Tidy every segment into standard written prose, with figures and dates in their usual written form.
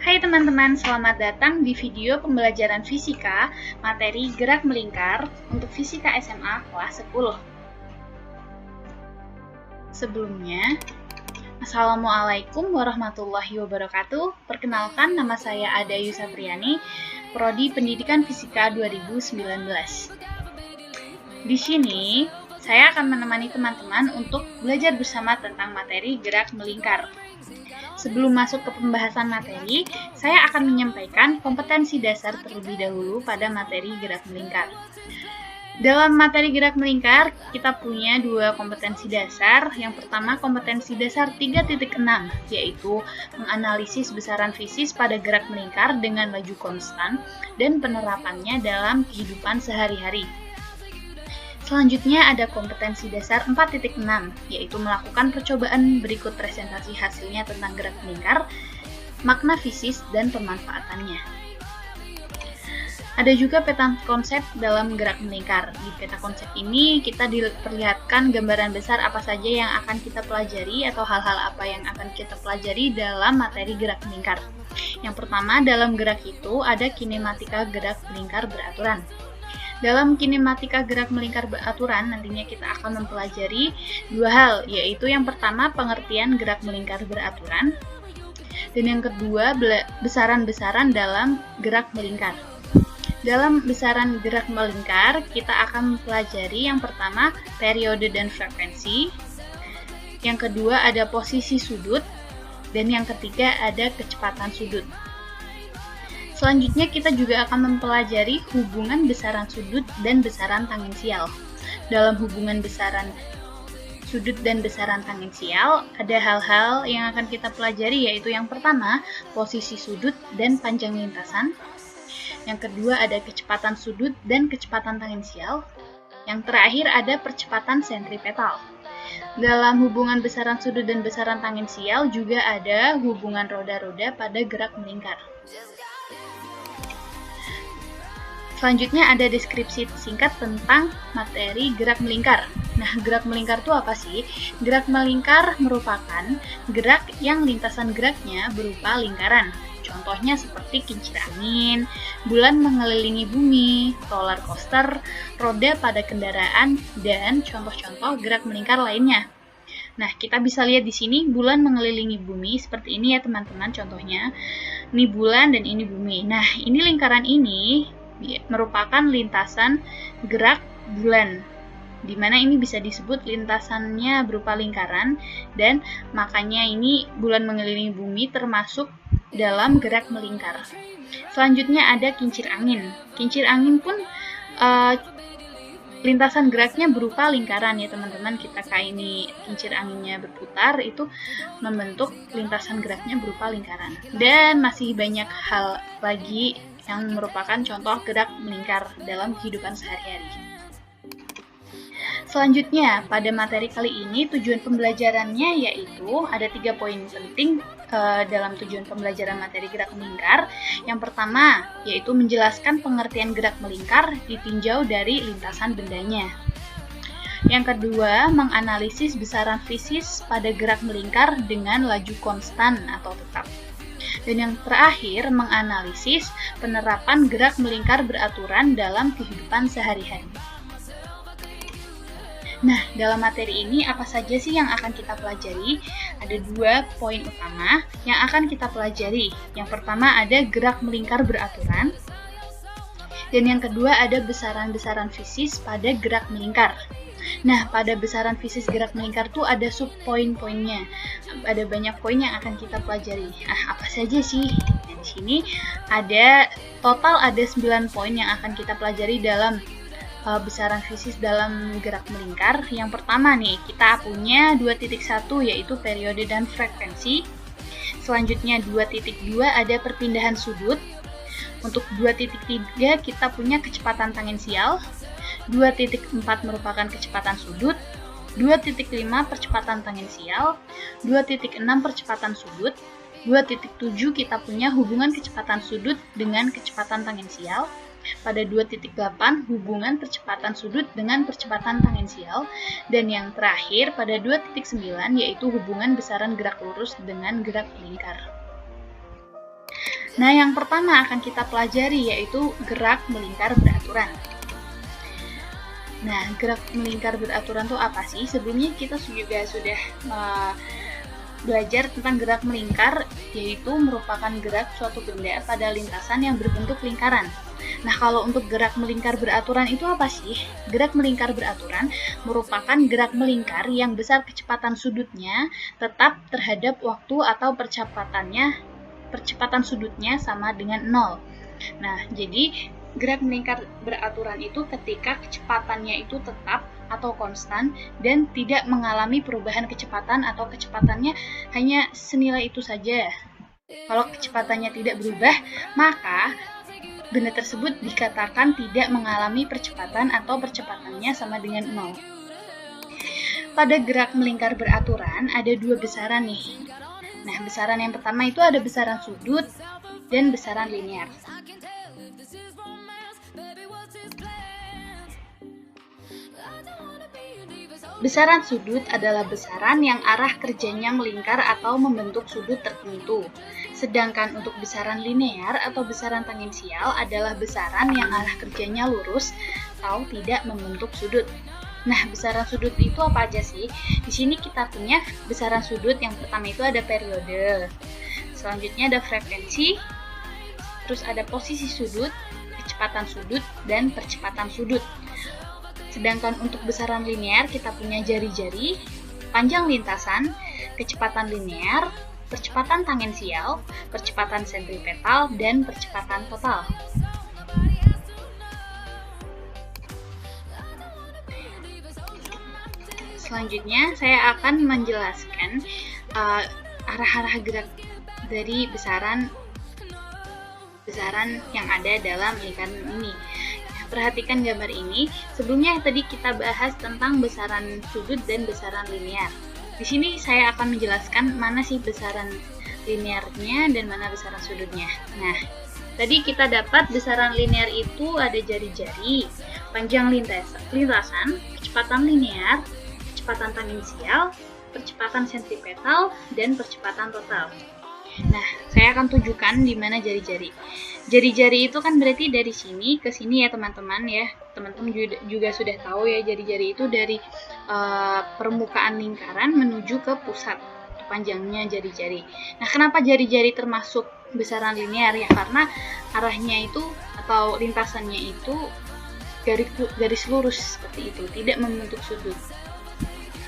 Hai teman-teman, selamat datang di video pembelajaran fisika materi gerak melingkar untuk fisika SMA kelas 10. Sebelumnya, Assalamualaikum warahmatullahi wabarakatuh. Perkenalkan, nama saya Ada Yusapriani, Prodi Pendidikan Fisika 2019. Di sini, saya akan menemani teman-teman untuk belajar bersama tentang materi gerak melingkar. Sebelum masuk ke pembahasan materi, saya akan menyampaikan kompetensi dasar terlebih dahulu pada materi gerak melingkar. Dalam materi gerak melingkar, kita punya dua kompetensi dasar. Yang pertama, kompetensi dasar 3.6, yaitu menganalisis besaran fisis pada gerak melingkar dengan laju konstan dan penerapannya dalam kehidupan sehari-hari. Selanjutnya ada kompetensi dasar 4.6, yaitu melakukan percobaan berikut presentasi hasilnya tentang gerak melingkar, makna fisis, dan pemanfaatannya. Ada juga peta konsep dalam gerak melingkar. Di peta konsep ini kita diperlihatkan gambaran besar apa saja yang akan kita pelajari atau hal-hal apa yang akan kita pelajari dalam materi gerak melingkar. Yang pertama, dalam gerak itu ada kinematika gerak melingkar beraturan. Dalam kinematika gerak melingkar beraturan, nantinya kita akan mempelajari dua hal, yaitu yang pertama pengertian gerak melingkar beraturan, dan yang kedua besaran-besaran dalam gerak melingkar. Dalam besaran gerak melingkar, kita akan mempelajari yang pertama periode dan frekuensi, yang kedua ada posisi sudut, dan yang ketiga ada kecepatan sudut. Selanjutnya kita juga akan mempelajari hubungan besaran sudut dan besaran tangensial. Dalam hubungan besaran sudut dan besaran tangensial, ada hal-hal yang akan kita pelajari, yaitu yang pertama, posisi sudut dan panjang lintasan. Yang kedua ada kecepatan sudut dan kecepatan tangensial. Yang terakhir ada percepatan sentripetal. Dalam hubungan besaran sudut dan besaran tangensial juga ada hubungan roda-roda pada gerak melingkar. Selanjutnya ada deskripsi singkat tentang materi gerak melingkar. Nah, gerak melingkar itu apa sih? Gerak melingkar merupakan gerak yang lintasan geraknya berupa lingkaran. Contohnya seperti kincir angin, bulan mengelilingi bumi, roller coaster, roda pada kendaraan, dan contoh-contoh gerak melingkar lainnya. Nah, kita bisa lihat di sini bulan mengelilingi bumi seperti ini ya teman-teman contohnya. Ini bulan dan ini bumi. Nah, ini lingkaran ini merupakan lintasan gerak bulan, di mana ini bisa disebut lintasannya berupa lingkaran, dan makanya ini bulan mengelilingi bumi termasuk dalam gerak melingkar. Selanjutnya ada kincir angin. Kincir angin pun lintasan geraknya berupa lingkaran ya teman-teman. Kita ini kincir anginnya berputar, itu membentuk lintasan geraknya berupa lingkaran. Dan masih banyak hal lagi yang merupakan contoh gerak melingkar dalam kehidupan sehari-hari. Selanjutnya, pada materi kali ini tujuan pembelajarannya yaitu ada 3 poin penting dalam tujuan pembelajaran materi gerak melingkar. Yang pertama, yaitu menjelaskan pengertian gerak melingkar ditinjau dari lintasan bendanya. Yang kedua, menganalisis besaran fisis pada gerak melingkar dengan laju konstan atau tetap. Dan yang terakhir, menganalisis penerapan gerak melingkar beraturan dalam kehidupan sehari-hari. Nah, dalam materi ini apa saja sih yang akan kita pelajari? Ada 2 poin utama yang akan kita pelajari. Yang pertama ada gerak melingkar beraturan, dan yang kedua ada besaran-besaran fisis pada gerak melingkar. Nah, pada besaran fisis gerak melingkar tuh ada sub-poin-poinnya. Ada banyak poin yang akan kita pelajari. Apa saja sih? Nah, di sini ada 9 poin yang akan kita pelajari dalam besaran fisis dalam gerak melingkar. Yang pertama nih, kita punya 2.1 yaitu periode dan frekuensi. Selanjutnya 2.2 ada perpindahan sudut. Untuk 2.3 kita punya kecepatan tangensial. 2.4 merupakan kecepatan sudut, 2.5 percepatan tangensial, 2.6 percepatan sudut, 2.7 kita punya hubungan kecepatan sudut dengan kecepatan tangensial, pada 2.8 hubungan percepatan sudut dengan percepatan tangensial, dan yang terakhir pada 2.9 yaitu hubungan besaran gerak lurus dengan gerak melingkar. Nah, yang pertama akan kita pelajari yaitu gerak melingkar beraturan. Nah, gerak melingkar beraturan itu apa sih? Sebelumnya kita juga sudah belajar tentang gerak melingkar, yaitu merupakan gerak suatu benda pada lintasan yang berbentuk lingkaran. Nah, kalau untuk gerak melingkar beraturan itu apa sih? Gerak melingkar beraturan merupakan gerak melingkar yang besar kecepatan sudutnya tetap terhadap waktu atau percepatan sudutnya sama dengan 0. Nah, jadi gerak melingkar beraturan itu ketika kecepatannya itu tetap atau konstan dan tidak mengalami perubahan kecepatan atau kecepatannya hanya senilai itu saja. Kalau kecepatannya tidak berubah, maka benda tersebut dikatakan tidak mengalami percepatan atau percepatannya sama dengan 0. Pada gerak melingkar beraturan ada dua besaran nih. Nah, besaran yang pertama itu ada besaran sudut dan besaran linear. Besaran sudut adalah besaran yang arah kerjanya melingkar atau membentuk sudut tertentu. Sedangkan untuk besaran linear atau besaran tangensial adalah besaran yang arah kerjanya lurus atau tidak membentuk sudut. Nah, besaran sudut itu apa aja sih? Di sini kita punya besaran sudut yang pertama itu ada periode. Selanjutnya ada frekuensi, terus ada posisi sudut, kecepatan sudut, dan percepatan sudut. Sedangkan untuk besaran linear kita punya jari-jari, panjang lintasan, kecepatan linear, percepatan tangensial, percepatan sentripetal, dan percepatan total. Selanjutnya saya akan menjelaskan arah-arah gerak dari besaran yang ada dalam lingkaran ini. Perhatikan gambar ini. Sebelumnya tadi kita bahas tentang besaran sudut dan besaran linear. Di sini saya akan menjelaskan mana sih besaran linearnya dan mana besaran sudutnya. Nah, tadi kita dapat besaran linear itu ada jari-jari, panjang lintasan, kecepatan linear, percepatan tangensial, percepatan sentripetal, dan percepatan total. Nah, saya akan tunjukkan di mana jari-jari. Jari-jari itu kan berarti dari sini ke sini ya teman-teman ya. Teman-teman juga sudah tahu ya, jari-jari itu dari permukaan lingkaran menuju ke pusat. Panjangnya jari-jari. Nah, kenapa jari-jari termasuk besaran linear ya? Karena arahnya itu atau lintasannya itu garis lurus seperti itu, tidak membentuk sudut.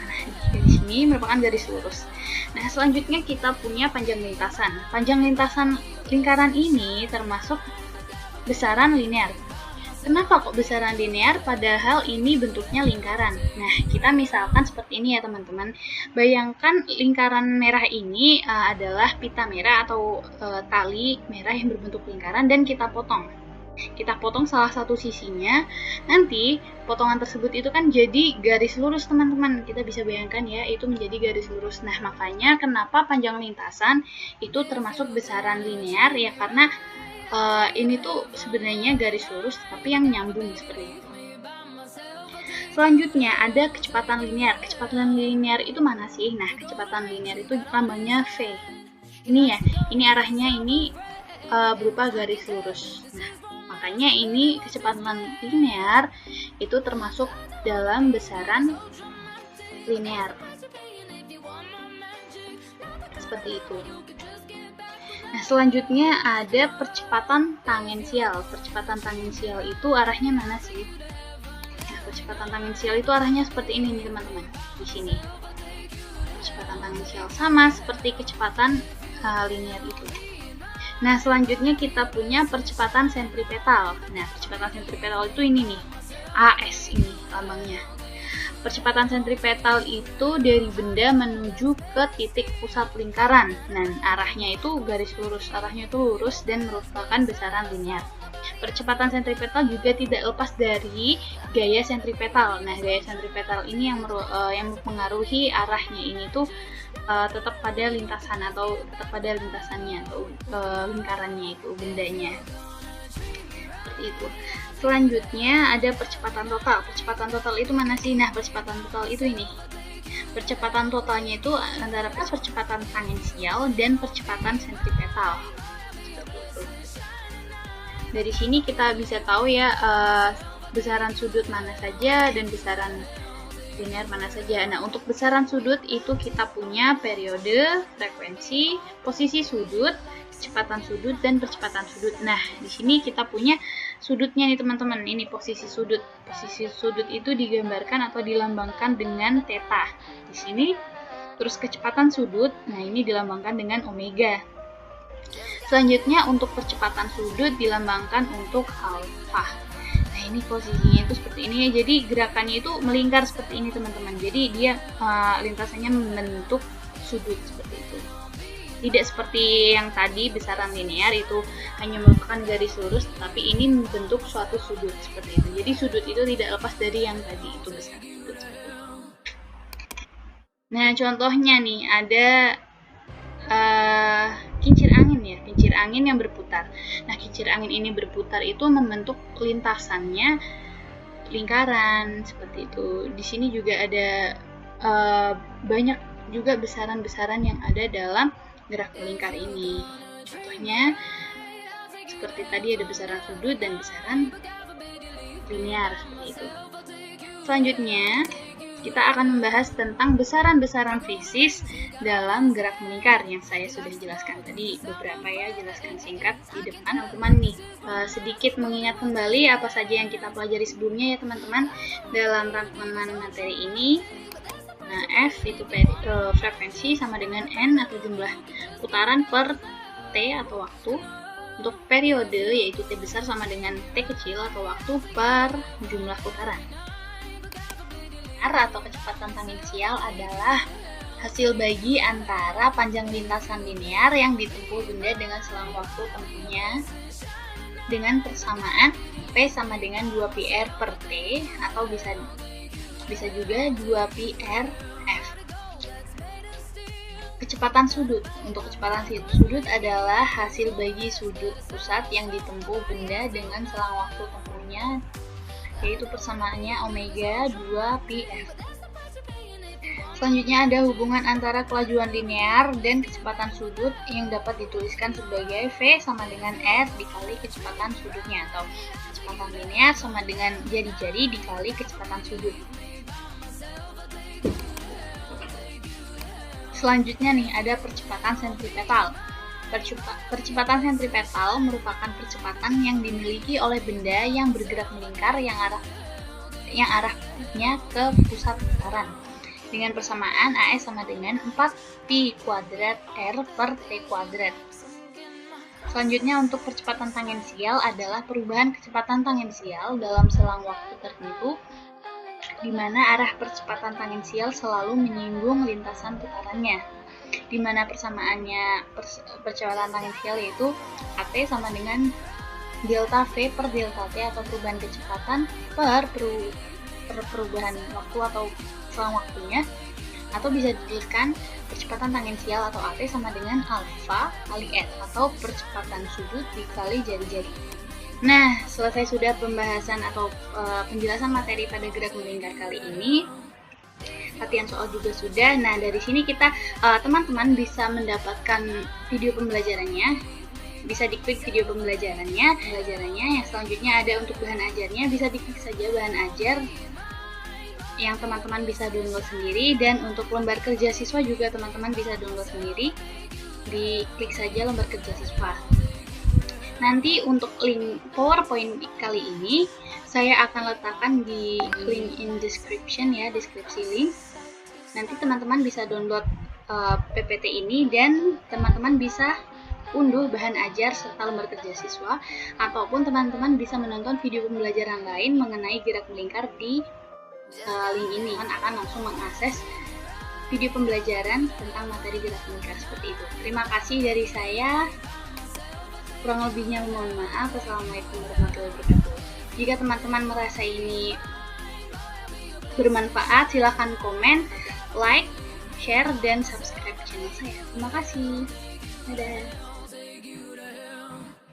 Nah, dari sini merupakan garis lurus. Nah, selanjutnya kita punya panjang lintasan. Panjang lintasan lingkaran ini termasuk besaran linear. Kenapa kok besaran linear padahal ini bentuknya lingkaran? Nah, kita misalkan seperti ini ya teman-teman. Bayangkan lingkaran merah ini adalah pita merah atau tali merah yang berbentuk lingkaran dan kita potong. Kita potong salah satu sisinya, nanti potongan tersebut itu kan jadi garis lurus teman-teman. Kita bisa bayangkan ya, itu menjadi garis lurus. Nah, makanya kenapa panjang lintasan itu termasuk besaran linear ya, karena ini tuh sebenarnya garis lurus tapi yang nyambung seperti itu. Selanjutnya ada kecepatan linear. Kecepatan linear itu mana sih? Nah, kecepatan linear itu lambangnya V. Ini ya, ini arahnya ini berupa garis lurus. Nah, makanya ini kecepatan linear itu termasuk dalam besaran linear. Seperti itu. Nah, selanjutnya ada percepatan tangensial. Percepatan tangensial itu arahnya mana sih? Nah, percepatan tangensial itu arahnya seperti ini nih teman-teman. Di sini. Percepatan tangensial sama seperti kecepatan linear itu. Nah, selanjutnya kita punya percepatan sentripetal. Nah, percepatan sentripetal itu ini nih, AS ini lambangnya. Percepatan sentripetal itu dari benda menuju ke titik pusat lingkaran. Nah, arahnya itu garis lurus, arahnya itu lurus dan merupakan besaran linear. Percepatan sentripetal juga tidak lepas dari gaya sentripetal. Nah, gaya sentripetal ini yang mempengaruhi arahnya ini tuh tetap pada lintasan atau tetap pada lintasannya atau lingkarannya itu bendanya. Seperti itu. Selanjutnya ada percepatan total. Percepatan total itu mana sih? Nah, percepatan total itu ini. Percepatan totalnya itu antara percepatan tangensial dan percepatan sentripetal. Seperti itu. dari sini kita bisa tahu ya besaran sudut mana saja dan besaran linear mana saja. Nah, untuk besaran sudut itu kita punya periode, frekuensi, posisi sudut, kecepatan sudut, dan percepatan sudut. Nah, di sini kita punya sudutnya nih teman-teman. Ini posisi sudut. Posisi sudut itu digambarkan atau dilambangkan dengan theta. Di sini terus kecepatan sudut, nah ini dilambangkan dengan omega. Selanjutnya untuk percepatan sudut dilambangkan untuk alfa. Nah ini posisinya itu seperti ini ya. Jadi gerakannya itu melingkar seperti ini teman-teman. Jadi dia lintasannya membentuk sudut seperti itu. Tidak seperti yang tadi besaran linear itu hanya merupakan garis lurus, tapi ini membentuk suatu sudut seperti itu. Jadi sudut itu tidak lepas dari yang tadi itu besaran sudut seperti itu. Nah contohnya nih ada kincir angin ya, kincir angin yang berputar. Nah kincir angin ini berputar itu membentuk lintasannya lingkaran seperti itu. Di sini juga ada banyak juga besaran-besaran yang ada dalam gerak melingkar ini. Contohnya seperti tadi ada besaran sudut dan besaran linear seperti itu. Selanjutnya kita akan membahas tentang besaran-besaran fisis dalam gerak melingkar yang saya sudah jelaskan tadi beberapa ya, jelaskan singkat di depan teman-teman nih. Sedikit mengingat kembali apa saja yang kita pelajari sebelumnya ya teman-teman dalam rangkuman materi ini. Nah, F itu frekuensi sama dengan N atau jumlah putaran per T atau waktu. Untuk periode yaitu T besar sama dengan T kecil atau waktu per jumlah putaran. Atau kecepatan tangensial adalah hasil bagi antara panjang lintasan linear yang ditempuh benda dengan selang waktu tempuhnya dengan persamaan P sama dengan 2πr per T atau bisa juga 2πr F. Kecepatan sudut. Untuk kecepatan sudut adalah hasil bagi sudut pusat yang ditempuh benda dengan selang waktu tempuhnya yaitu persamaannya omega 2πf. Selanjutnya ada hubungan antara kelajuan linear dan kecepatan sudut yang dapat dituliskan sebagai V sama dengan R dikali kecepatan sudutnya, atau kecepatan linear sama dengan jari-jari dikali kecepatan sudut. Selanjutnya nih ada percepatan sentripetal. Percepatan sentripetal merupakan percepatan yang dimiliki oleh benda yang bergerak melingkar yang arahnya ke pusat putaran dengan persamaan AS sama dengan 4π kuadrat R per T kuadrat. Selanjutnya untuk percepatan tangensial adalah perubahan kecepatan tangensial dalam selang waktu tertentu di mana arah percepatan tangensial selalu menyinggung lintasan putarannya, di mana persamaannya percepatan tangensial yaitu AT sama dengan delta V per delta T atau perubahan kecepatan per perubahan waktu atau selang waktunya, atau bisa dituliskan percepatan tangensial atau AT sama dengan alfa kali N atau percepatan sudut dikali jari-jari. Nah, selesai sudah pembahasan atau penjelasan materi pada gerak melingkar kali ini. Latihan soal juga sudah. Nah, dari sini kita teman-teman bisa mendapatkan video pembelajarannya. Bisa diklik video pembelajarannya. Yang selanjutnya ada untuk bahan ajarnya, bisa diklik saja bahan ajar yang teman-teman bisa download sendiri, dan untuk lembar kerja siswa juga teman-teman bisa download sendiri. Diklik saja lembar kerja siswa. Nanti untuk link PowerPoint kali ini saya akan letakkan di link in description ya, deskripsi link. Nanti teman-teman bisa download PPT ini dan teman-teman bisa unduh bahan ajar serta lembar kerja siswa, ataupun teman-teman bisa menonton video pembelajaran lain mengenai gerak melingkar di link ini. Teman akan langsung mengakses video pembelajaran tentang materi gerak melingkar seperti itu. Terima kasih dari saya. Kurang lebihnya mohon maaf. Wassalamualaikum warahmatullahi wabarakatuh. Jika teman-teman merasa ini bermanfaat, silahkan komen, like, share, dan subscribe channel saya. Terima kasih. Dadah.